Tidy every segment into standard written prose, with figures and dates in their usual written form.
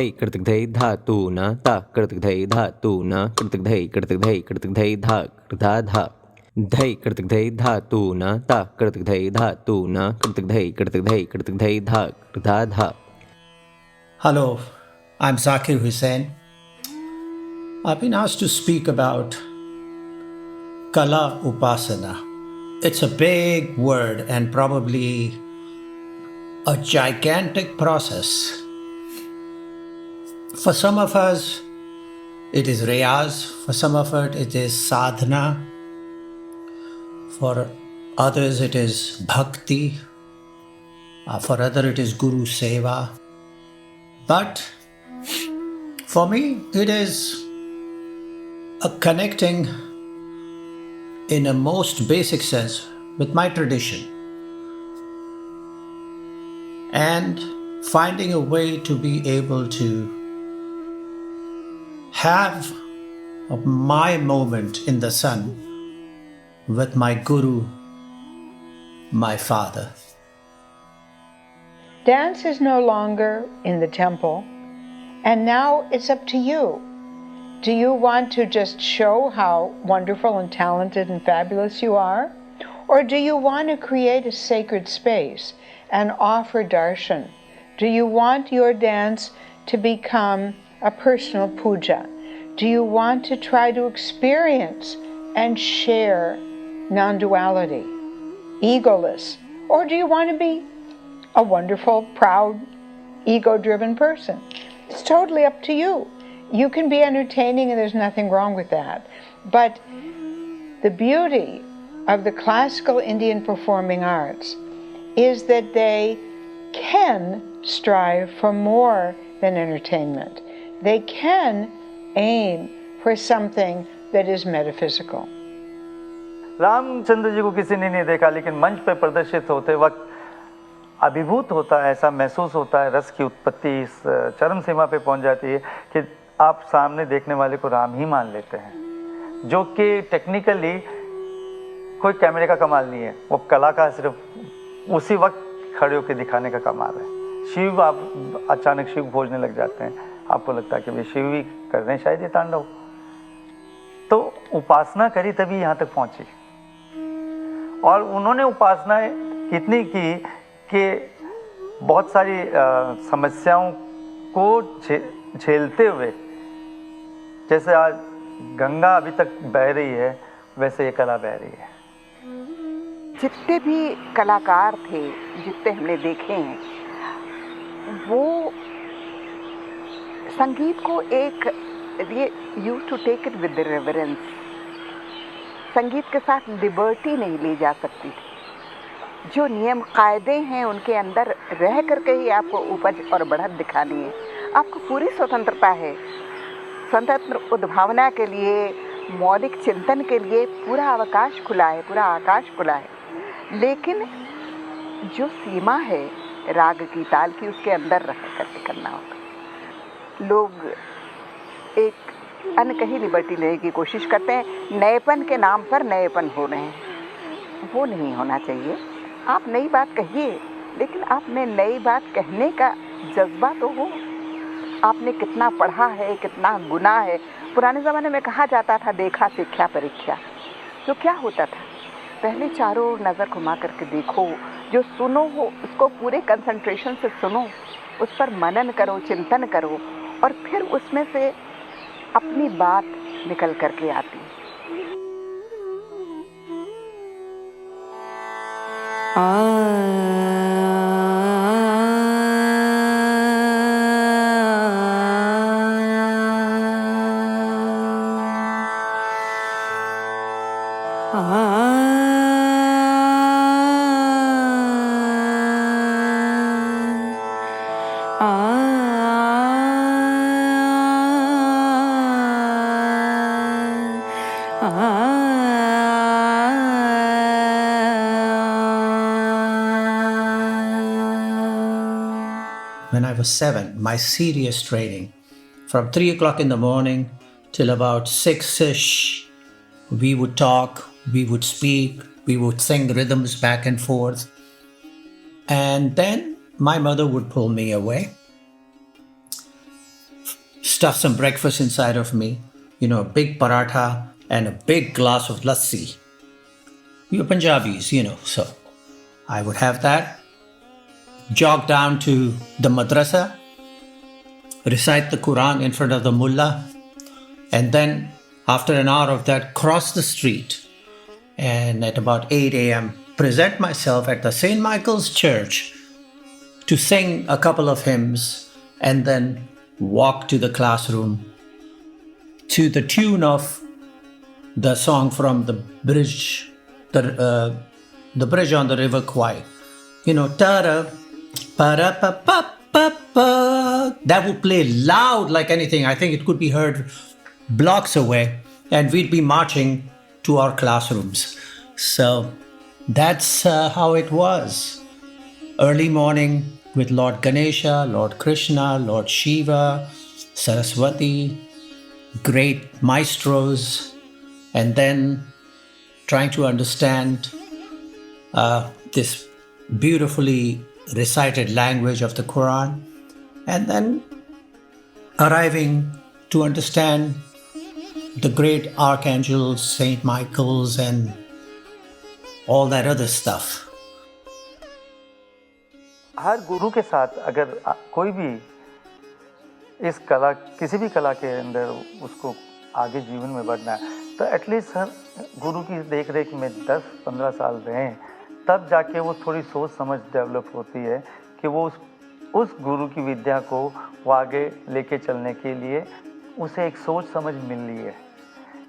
धै कृतक धै धातु न ता कृतक धै धातु न कृतक धै धा कृता धा धै कृतक धै धातु न ता कृतक धै धातु न कृतक धै धा कृता धा. Hello, I'm Zakir Hussain. I've been asked to speak about Kala Upasana. It's a big word and probably a gigantic process. For some of us, it is Riyaz. For some of it is sadhana. For others, it is bhakti. For others, it is guru seva. But for me, it is a connecting in a most basic sense with my tradition and finding a way to be able to have my moment in the sun with my guru, my father. Dance is no longer in the temple, and now it's up to you. Do you want to just show how wonderful and talented and fabulous you are? Or do you want to create a sacred space and offer darshan? Do you want your dance to become a personal puja? Do you want to try to experience and share non-duality, egoless? Or do you want to be a wonderful, proud, ego-driven person? It's totally up to you. You can be entertaining and there's nothing wrong with that. But the beauty of the classical Indian performing arts is that they can strive for more than entertainment. They can aim for something that is metaphysical. Ramchandra ji को किसी ने नहीं देखा, लेकिन मंच पर प्रदर्शित होते वक्त अभिभूत होता है, ऐसा महसूस होता है, रस की उत्पत्ति इस चरम सीमा पे पहुंच जाती है कि आप सामने देखने वाले को राम ही मान लेते हैं, जो कि टेक्निकली कोई कैमरे का कमाल नहीं है, वो कला का सिर्फ उसी वक्त खड़े होकर दिखाने का कमाल है. शिव, आप अचानक शिव खोजने लग जाते हैं, आपको लगता है कि वे शिव ही कर रहे हैं शायद ये तांडव. तो उपासना करी तभी यहाँ तक पहुँची, और उन्होंने उपासना कितनी की कि बहुत सारी समस्याओं को झेलते हुए, जैसे आज गंगा अभी तक बह रही है, वैसे ये कला बह रही है. जितने भी कलाकार थे, जितने हमने देखे हैं, वो संगीत को एक use to take it with reverence. संगीत के साथ लिबर्टी नहीं ली जा सकती थी. जो नियम कायदे हैं उनके अंदर रह करके ही आपको उपज और बढ़त दिखानी है. आपको पूरी स्वतंत्रता है. स्वतंत्र उद्भावना के लिए, मौलिक चिंतन के लिए पूरा अवकाश खुला है, पूरा आकाश खुला है. लेकिन जो सीमा है राग की, ताल की, उसके अंदर रह करके करना होगा. लोग एक अनकही लिबर्टी लेने की कोशिश करते हैं, नएपन के नाम पर नएपन हो रहे हैं. वो नहीं होना चाहिए. आप नई बात कहिए, लेकिन आप में नई बात कहने का जज्बा तो हो. आपने कितना पढ़ा है, कितना गुना है. पुराने ज़माने में कहा जाता था देखा सीखा परीक्षा. तो क्या होता था, पहले चारों ओर नज़र घुमा करके देखो, जो सुनो हो उसको पूरे कंसंट्रेशन से सुनो, उस पर मनन करो, चिंतन करो, और फिर उसमें से अपनी बात निकल करके आती है. When I was 7, my serious training, from 3 o'clock in the morning till about 6-ish, we would talk, we would speak, we would sing rhythms back and forth. And then my mother would pull me away. stuff some breakfast inside of me, a big paratha and a big glass of lassi. We are Punjabis, so I would have that, jog down to the madrasa, recite the Quran in front of the mullah, and then after an hour of that, cross the street and at about 8 a.m. present myself at the St. Michael's Church to sing a couple of hymns and then walk to the classroom to the tune of the song from the bridge, the bridge on the River Kwai. Ta-da, pa-da-pa-pa-pa-pa. That would play loud like anything. I think it could be heard blocks away, and we'd be marching to our classrooms. So that's how it was. Early morning with Lord Ganesha, Lord Krishna, Lord Shiva, Saraswati, great maestros, and then trying to understand this beautifully recited language of the Quran, and then arriving to understand the great archangels, Saint Michael's, and all that other stuff. हर गुरु के साथ अगर कोई भी इस कला, किसी भी कला के अंदर उसको आगे जीवन में बढ़ना है, तो एटलीस्ट हर गुरु की देख रेख में 10-15 साल रहें, तब जाके वो थोड़ी सोच समझ डेवलप होती है कि वो उस गुरु की विद्या को वो आगे लेके चलने के लिए उसे एक सोच समझ मिल रही है।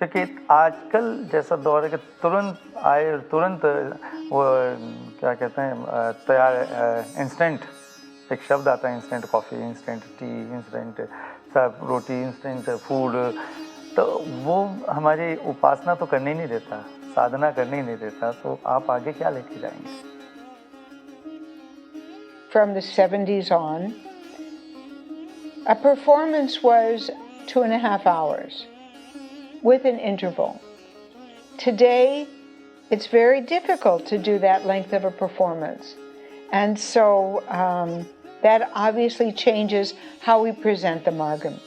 क्योंकि आजकल जैसा दौर है कि तुरंत आए, तुरंत वो क्या कहते हैं तैयार, इंस्टेंट, एक शब्द आता है instant coffee, instant T, instant सब रोटी, इंस्टेंट फूड, तो वो हमारी उपासना तो करने ही नहीं देता, साधना करने ही नहीं देता। तो आप आगे क्या लेके जाएंगे? From the 70s on, a performance was 2.5 hours with an interval. Today, it's very difficult to do that length of a performance. And so that obviously changes how we present the margam,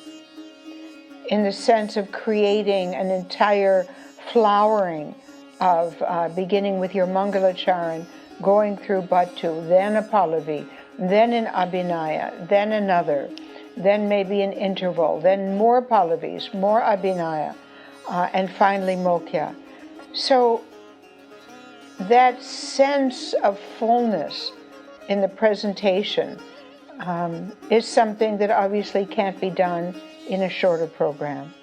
in the sense of creating an entire flowering of beginning with your Mangalacharan, going through Bhattu, then a Pallavi, then an Abhinaya, then another, then maybe an interval, then more Pallavis, more Abhinaya, and finally Mokya. So that sense of fullness in the presentation is something that obviously can't be done in a shorter program.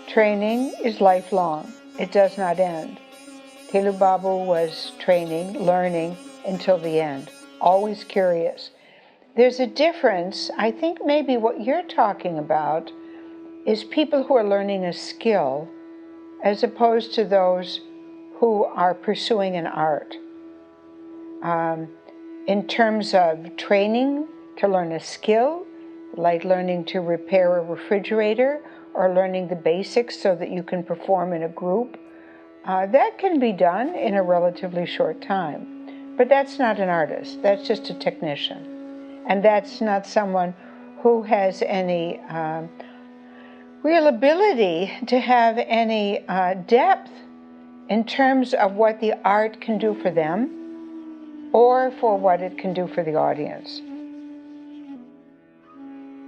Training is lifelong. It does not end. Thilu Babu was training, learning until the end, always curious. There's a difference. I think maybe what you're talking about is people who are learning a skill as opposed to those who are pursuing an art. In terms of training to learn a skill, like learning to repair a refrigerator or learning the basics so that you can perform in a group, that can be done in a relatively short time. But that's not an artist, that's just a technician. And that's not someone who has any real ability to have any depth in terms of what the art can do for them or for what it can do for the audience.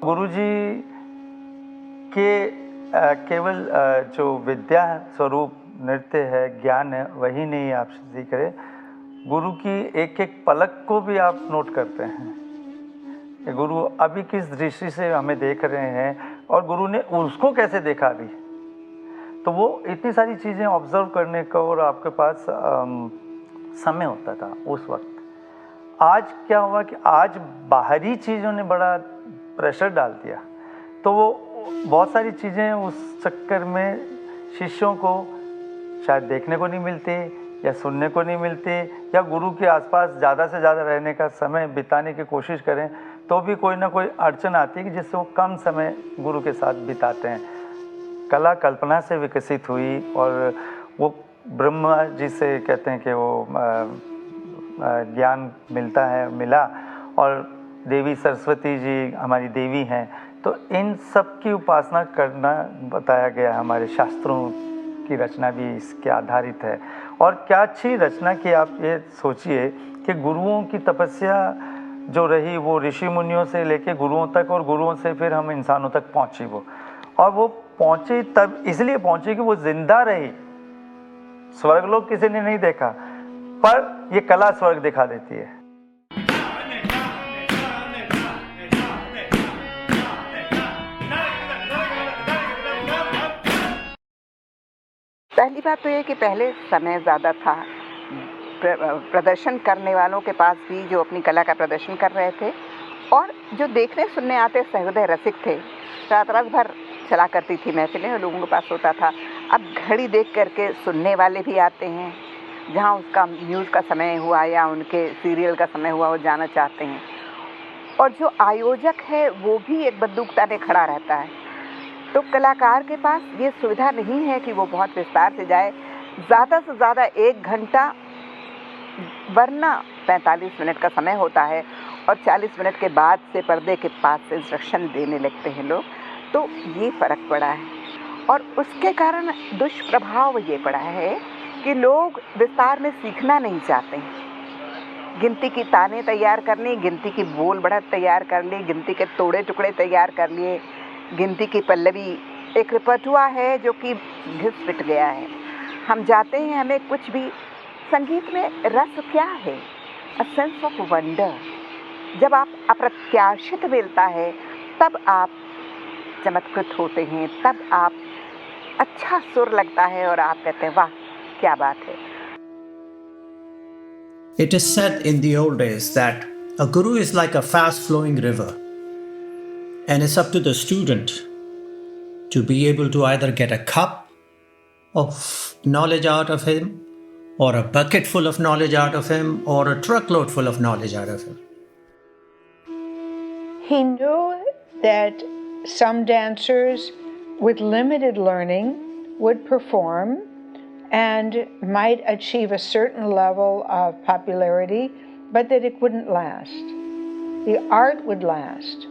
गुरुजी के केवल जो विद्या स्वरूप नृत्य है, ज्ञान है, वही नहीं आप सीख रहे, गुरु की एक एक पलक को भी आप नोट करते हैं कि गुरु अभी किस दृष्टि से हमें देख रहे हैं और गुरु ने उसको कैसे देखा अभी। तो वो इतनी सारी चीज़ें ऑब्जर्व करने का और आपके पास समय होता था उस वक्त। आज क्या हुआ कि आज बाहरी चीज़ों ने बड़ा प्रेशर डाल दिया, तो वो बहुत सारी चीज़ें उस चक्कर में शिष्यों को शायद देखने को नहीं मिलती या सुनने को नहीं मिलती, या गुरु के आसपास ज़्यादा से ज़्यादा रहने का समय बिताने की कोशिश करें तो भी कोई ना कोई अड़चन आती है कि जिससे वो कम समय गुरु के साथ बिताते हैं। कला कल्पना से विकसित हुई और वो ब्रह्मा जी से कहते हैं कि वो ज्ञान मिलता है, मिला, और देवी सरस्वती जी हमारी देवी हैं, तो तो इन सब की उपासना करना बताया गया है, हमारे शास्त्रों की रचना भी इसके आधारित है। और क्या अच्छी रचना की, आप ये सोचिए कि गुरुओं की तपस्या जो रही वो ऋषि मुनियों से लेके गुरुओं तक, और गुरुओं से फिर हम इंसानों तक पहुंची वो, और वो पहुंची तब इसलिए पहुंची कि वो जिंदा रही। स्वर्गलोक किसी ने नहीं देखा, पर ये कला स्वर्ग दिखा देती है। पहली बात तो ये कि पहले समय ज़्यादा था, प्रदर्शन करने वालों के पास भी जो अपनी कला का प्रदर्शन कर रहे थे, और जो देखने सुनने आते सहृदय रसिक थे। रात रात भर चला करती थी महफिलें और लोगों के पास होता था। अब घड़ी देख करके सुनने वाले भी आते हैं, जहाँ उसका न्यूज़ का समय हुआ या उनके सीरियल का समय हुआ वो जाना चाहते हैं। और जो आयोजक है वो भी एक बंदूक ताने खड़ा रहता है। तो कलाकार के पास ये सुविधा नहीं है कि वो बहुत विस्तार से जाए, ज़्यादा से ज़्यादा 1 घंटा, वरना 45 मिनट का समय होता है, और 40 मिनट के बाद से पर्दे के पास से इंस्ट्रक्शन देने लगते हैं लोग। तो ये फ़र्क पड़ा है, और उसके कारण दुष्प्रभाव ये पड़ा है कि लोग विस्तार में सीखना नहीं चाहते हैं। गिनती की ताने तैयार कर ली, गिनती की बोल बढ़त तैयार कर ली, गिनती के तोड़े टुकड़े तैयार कर लिए, गिनती की पल्लवी, एक रिपर्टुआ है जो कि घिस पिट गया है। हम जाते हैं, हमें कुछ भी, संगीत में रस क्या है? A sense of wonder. जब आप अप्रत्याशित मिलता है तब आप चमत्कृत होते हैं, तब आप अच्छा सुर लगता है और आप कहते हैं वाह क्या बात है। It is said in the old days that a guru is like a fast flowing river, and it's up to the student to be able to either get a cup of knowledge out of him, or a bucket full of knowledge out of him, or a truckload full of knowledge out of him. He knew that some dancers with limited learning would perform and might achieve a certain level of popularity, but that it wouldn't last. The art would last.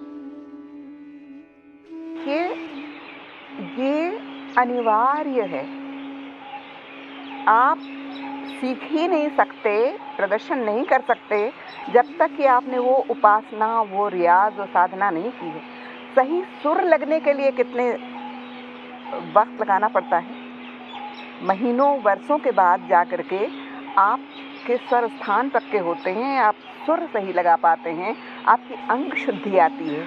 ये अनिवार्य है। आप सीख ही नहीं सकते, प्रदर्शन नहीं कर सकते जब तक कि आपने वो उपासना, वो रियाज, वो साधना नहीं की है। सही सुर लगने के लिए कितने वक्त लगाना पड़ता है, महीनों वर्षों के बाद जा कर के आपके स्वर स्थान पक्के होते हैं, आप सुर सही लगा पाते हैं, आपकी अंग शुद्धि आती है,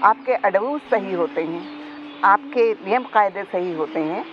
आपके अडवूस सही होते हैं, आपके नियम कायदे सही होते हैं।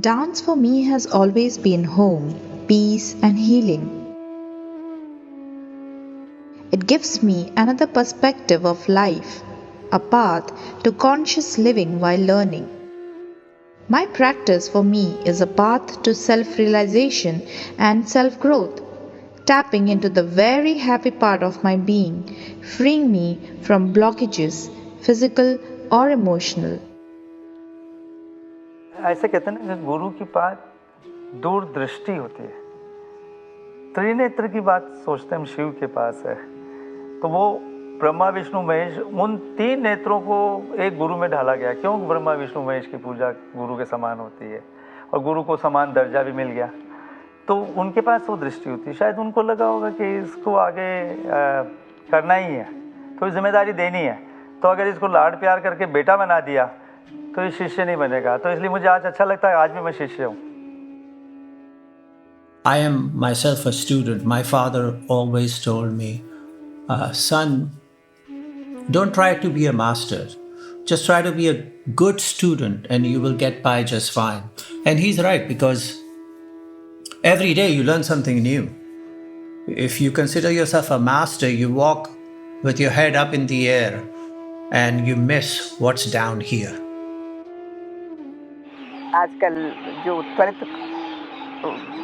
Dance for me has always been home, peace, and healing. It gives me another perspective of life, a path to conscious living while learning. My practice for me is a path to self-realization and self-growth, tapping into the very happy part of my being, freeing me from blockages, physical or emotional. ऐसे कहते हैं ना कि गुरु की बात दूरदृष्टि होती है। त्रिनेत्र की बात सोचते हम शिव के पास है, तो वो ब्रह्मा विष्णु महेश, उन 3 नेत्रों को एक गुरु में ढाला गया। क्यों? ब्रह्मा विष्णु महेश की पूजा गुरु के समान होती है, और गुरु को समान दर्जा भी मिल गया, तो उनके पास वो दृष्टि होती है। शायद उनको लगा होगा कि इसको आगे करना ही है, तो जिम्मेदारी देनी है, तो अगर इसको लाड प्यार करके बेटा बना दिया तो ये शिष्य नहीं बनेगा। तो इसलिए मुझे आज अच्छा लगता है, आज भी मैं शिष्य हूँ। I am myself a student. My father always told me, son, don't try to be a master. Just try to be a good student and you will get by just fine. And he's right, because every day you learn something new. If you consider yourself a master, you walk with your head up in the air and you miss what's down here. आजकल जो त्वरित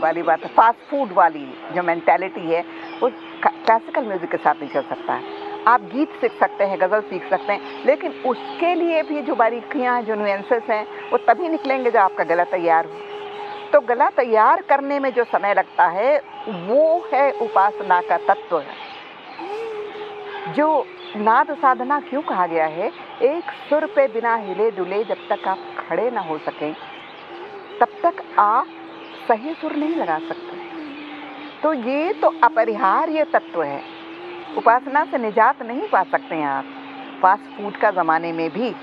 वाली बात है, fast food वाली जो mentality है, वो क्लासिकल म्यूजिक के साथ नहीं चल सकता है। आप गीत सीख सकते हैं, गज़ल सीख सकते हैं, लेकिन उसके लिए भी जो बारीकियाँ, जो नुएंसेस हैं, वो तभी निकलेंगे जब आपका गला तैयार हो। तो गला तैयार करने में जो समय लगता है, वो है उपासना का तत्व। जो नाद साधना क्यों कहा गया है? एक सुर पे बिना हिले डुले जब तक आप खड़े ना हो सकें, तब तक आप सही सुर नहीं लगा सकते। तो ये तो अपरिहार्य तत्व है। उपासना से निजात नहीं पा सकते हैं आप फास्ट फूड का ज़माने में भी।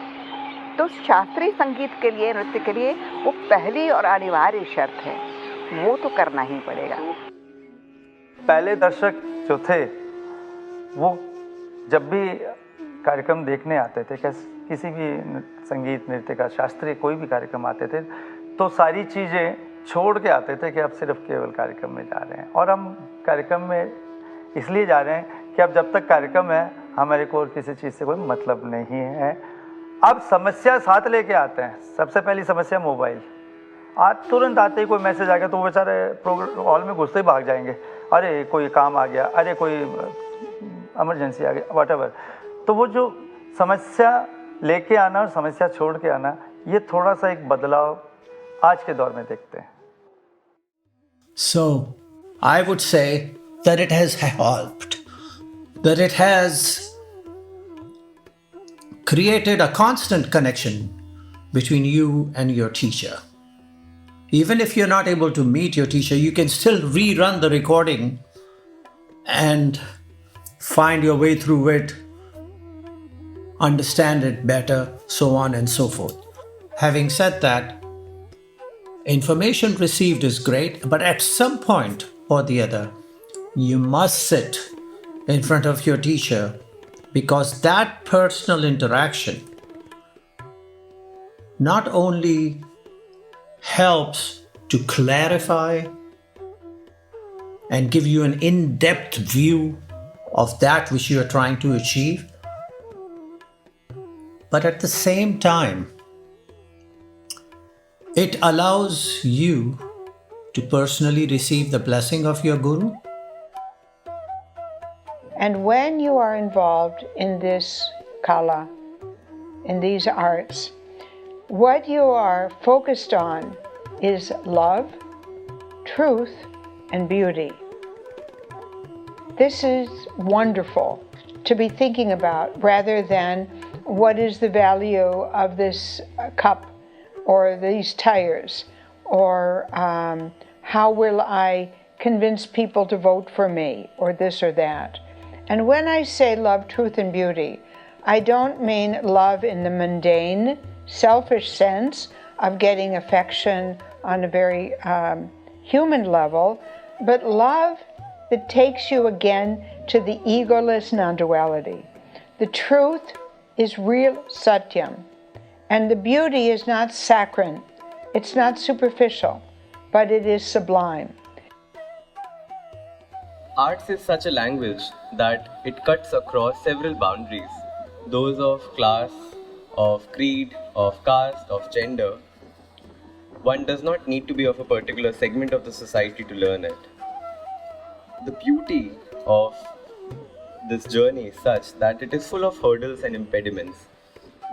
तो शास्त्रीय संगीत के लिए, नृत्य के लिए वो पहली और अनिवार्य शर्त है, वो तो करना ही पड़ेगा। पहले दर्शक जो थे वो जब भी कार्यक्रम देखने आते थे, किसी भी संगीत, नृत्य का, शास्त्रीय कोई भी कार्यक्रम आते थे, तो सारी चीज़ें छोड़ के आते थे कि अब सिर्फ केवल कार्यक्रम में जा रहे हैं। और हम कार्यक्रम में इसलिए जा रहे हैं कि अब जब तक कार्यक्रम है हमारे को और किसी चीज़ से कोई मतलब नहीं है। अब समस्या साथ लेके आते हैं। सबसे पहली समस्या मोबाइल। आज तुरंत आते ही कोई मैसेज आ गया तो वो बेचारे प्रोग्राम हॉल में घुसते ही भाग जाएंगे, अरे कोई काम आ गया, अरे कोई इमरजेंसी आ गई, व्हाटएवर। तो वो जो समस्या लेके आना और समस्या छोड़ के आना, ये थोड़ा सा एक बदलाव आज के दौर में देखते हैं। So, I would say that it has helped, that it has created a constant connection between you and your teacher. Even if you're not able to meet your teacher, you can still rerun the recording and find your way through it, understand it better, so on and so forth. Having said that, information received is great, but at some point or the other, you must sit in front of your teacher, because that personal interaction not only helps to clarify and give you an in-depth view of that which you are trying to achieve, but at the same time, it allows you to personally receive the blessing of your Guru. And when you are involved in this kala, in these arts, what you are focused on is love, truth, and beauty. This is wonderful to be thinking about, rather than what is the value of this cup or these tires, or how will I convince people to vote for me, or this or that. And when I say love, truth, and beauty, I don't mean love in the mundane, selfish sense of getting affection on a very human level, but love that takes you again to the egoless non-duality. The truth is real satyam, and the beauty is not saccharine, it's not superficial, but it is sublime. Arts is such a language that it cuts across several boundaries, those of class, of creed, of caste, of gender. One does not need to be of a particular segment of the society to learn it. The beauty of this journey is such that it is full of hurdles and impediments.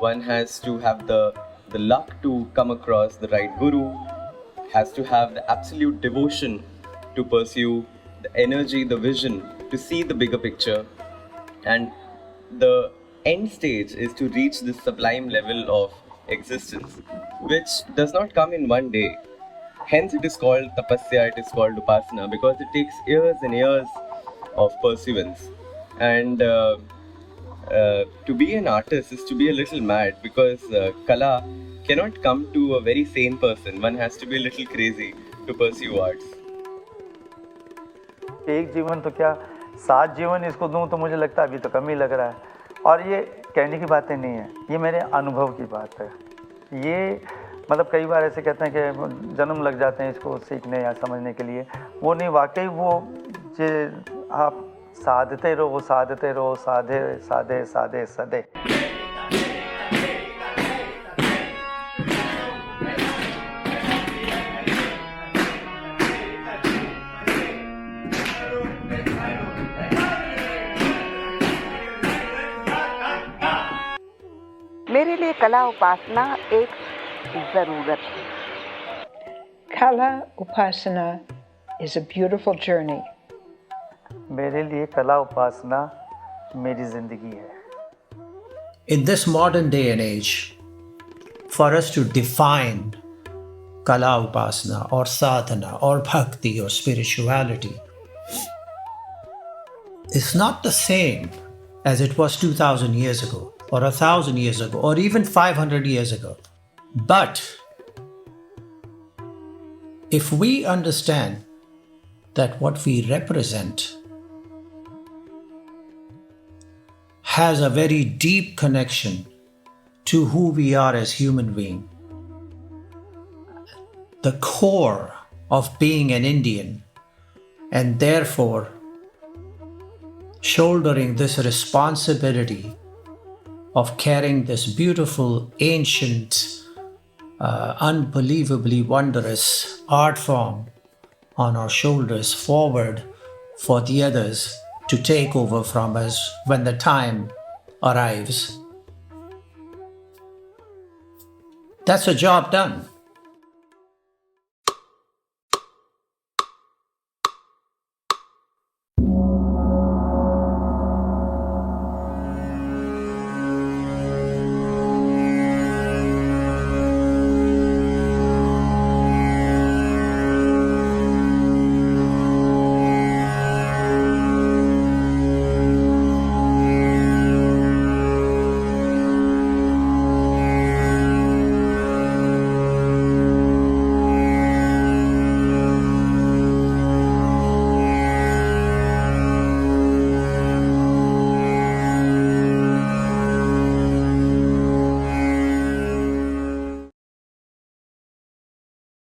One has to have the luck to come across the right guru, has to have the absolute devotion to pursue the energy, the vision, to see the bigger picture, and the end stage is to reach this sublime level of existence, which does not come in one day. Hence it is called tapasya, it is called upasana, because it takes years and years of pursuance. And to be an artist is to be a little mad, because kala cannot come to a very sane person. One has to be a little crazy to pursue arts. एक जीवन तो क्या 7 जीवन इसको दूं तो मुझे लगता है अभी तो कम ही लग रहा है। और ये कहने की बातें नहीं है, ये मेरे अनुभव की बात है। ये मतलब कई बार ऐसे कहते हैं कि जन्म लग जाते हैं इसको सीखने या समझने के लिए, वो नहीं, वाकई वो जे आप साधते रहो साधे साधे साधे सदे। मेरे लिए कला उपासना एक ज़रूरत है। Kala Upasana is a beautiful journey. मेरे लिए कला उपासना मेरी जिंदगी है। In this modern day and age, for us to define Kala Upasana or sadhana or bhakti or spirituality is not the same as it was 2000 years ago or 1000 years ago or even 500 years ago. But if we understand that what we represent has a very deep connection to who we are as human beings, the core of being an Indian, and therefore shouldering this responsibility of carrying this beautiful, ancient, unbelievably wondrous art form on our shoulders forward for the others to take over from us when the time arrives. That's a job done.